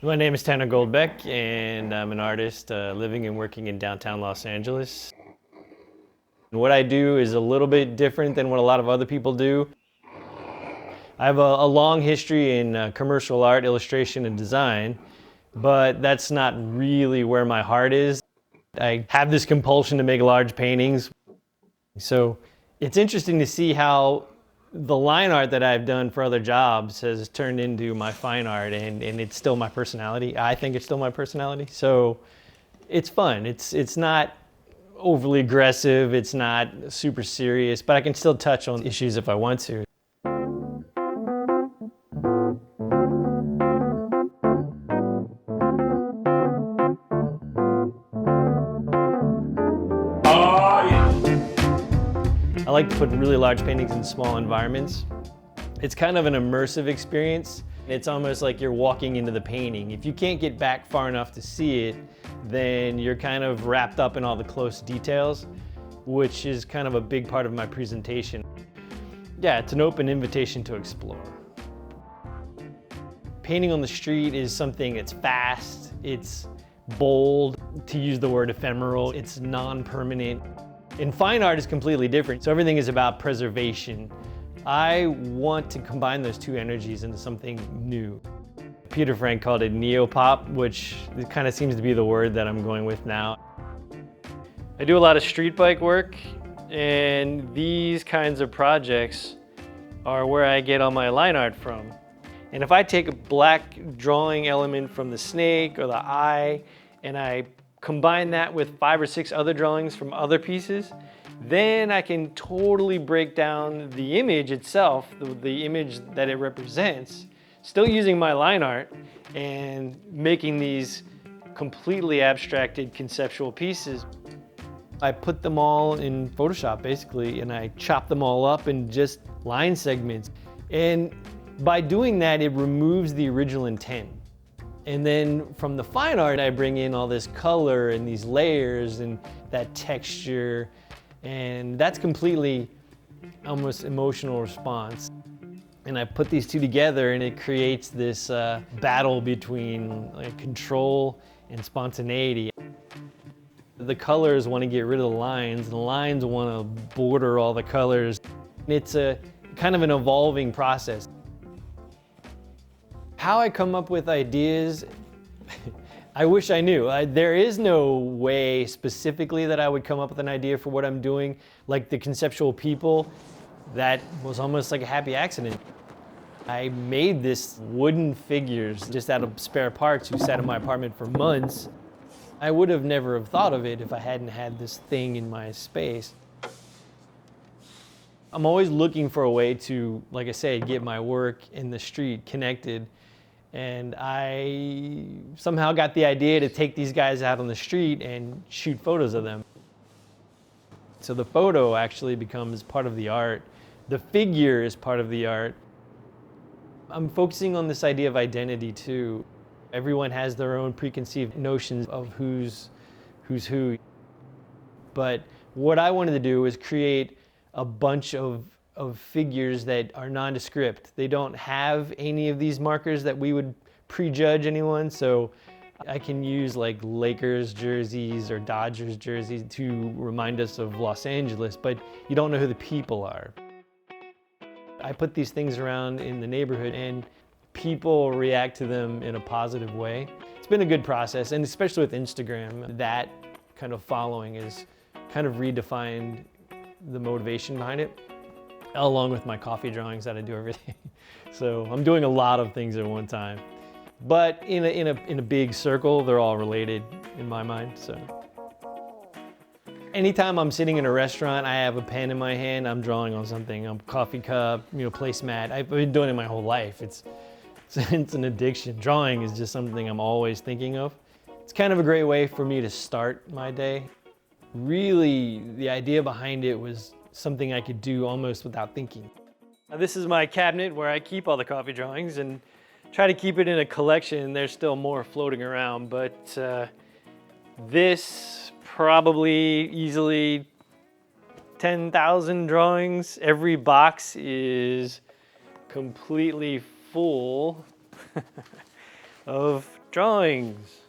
My name is Tanner Goldbeck, and I'm an artist living and working in downtown Los Angeles. And what I do is a little bit different than what a lot of other people do. I have a long history in commercial art, illustration, and design, but that's not really where my heart is. I have this compulsion to make large paintings. So it's interesting to see how the line art that I've done for other jobs has turned into my fine art, and it's still my personality. I think it's still my personality. So it's fun. It's not overly aggressive. It's not super serious, but I can still touch on issues if I want to. I like to put really large paintings in small environments. It's kind of an immersive experience. It's almost like you're walking into the painting. If you can't get back far enough to see it, then you're kind of wrapped up in all the close details, which is kind of a big part of my presentation. Yeah, it's an open invitation to explore. Painting on the street is something that's fast, it's bold, to use the word ephemeral, it's non-permanent. And fine art is completely different, so everything is about preservation. I want to combine those two energies into something new. Peter Frank called it neopop, which kind of seems to be the word that I'm going with now. I do a lot of street bike work, and these kinds of projects are where I get all my line art from. And if I take a black drawing element from the snake or the eye, and I combine that with 5 or 6 other drawings from other pieces, then I can totally break down the image itself, the image that it represents, still using my line art and making these completely abstracted conceptual pieces. I put them all in Photoshop basically, and I chop them all up in just line segments. And by doing that, it removes the original intent. And then from the fine art, I bring in all this color and these layers and that texture. And that's completely almost emotional response. And I put these two together, and it creates this battle between control and spontaneity. The colors want to get rid of the lines, and the lines want to border all the colors. It's a kind of an evolving process. How I come up with ideas, I wish I knew. There is no way specifically that I would come up with an idea for what I'm doing. Like the conceptual people, that was almost like a happy accident. I made this wooden figures just out of spare parts who sat in my apartment for months. I would have never have thought of it if I hadn't had this thing in my space. I'm always looking for a way to, like I say, get my work in the street connected. And I somehow got the idea to take these guys out on the street and shoot photos of them. So the photo actually becomes part of the art. The figure is part of the art. I'm focusing on this idea of identity too. Everyone has their own preconceived notions of who's who. But what I wanted to do was create a bunch of figures that are nondescript. They don't have any of these markers that we would prejudge anyone, so I can use like Lakers jerseys or Dodgers jerseys to remind us of Los Angeles, but you don't know who the people are. I put these things around in the neighborhood, and people react to them in a positive way. It's been a good process, and especially with Instagram, that kind of following is kind of redefined the motivation behind it, along with my coffee drawings that I do every day. So I'm doing a lot of things at one time. But in a big circle, they're all related in my mind. So anytime I'm sitting in a restaurant, I have a pen in my hand, I'm drawing on something. A coffee cup, placemat. I've been doing it my whole life. It's an addiction. Drawing is just something I'm always thinking of. It's kind of a great way for me to start my day. Really, the idea behind it was something I could do almost without thinking. Now, this is my cabinet where I keep all the coffee drawings and try to keep it in a collection. There's still more floating around, but this probably easily 10,000 drawings. Every box is completely full of drawings.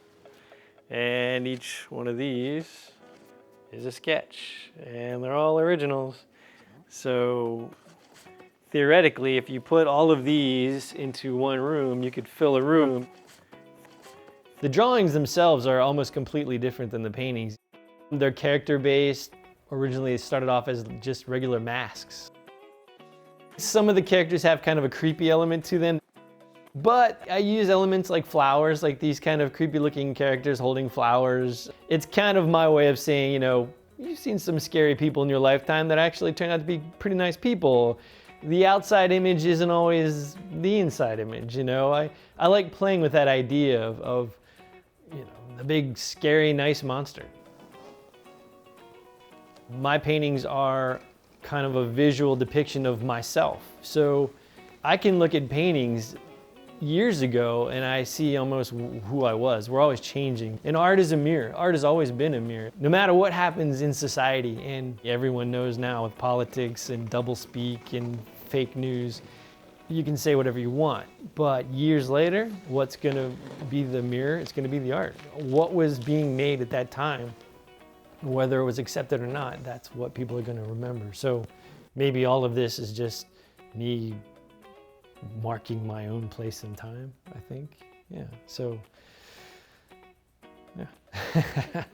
And each one of these is a sketch, and they're all originals. So theoretically, if you put all of these into one room, you could fill a room. The drawings themselves are almost completely different than the paintings. They're character-based. Originally, it started off as just regular masks. Some of the characters have kind of a creepy element to them, but I use elements like flowers, like these kind of creepy-looking characters holding flowers. It's kind of my way of saying, you know, you've seen some scary people in your lifetime that actually turn out to be pretty nice people. The outside image isn't always the inside image, you know? I like playing with that idea of you know, the big, scary, nice monster. My paintings are kind of a visual depiction of myself. So I can look at paintings years ago and I see almost who I was. We're always changing. And art is a mirror. Art has always been a mirror. No matter what happens in society, and everyone knows now with politics and doublespeak and fake news, you can say whatever you want. But years later, what's gonna be the mirror? It's gonna be the art. What was being made at that time, whether it was accepted or not, that's what people are gonna remember. So maybe all of this is just me marking my own place in time, I think. Yeah, so, yeah.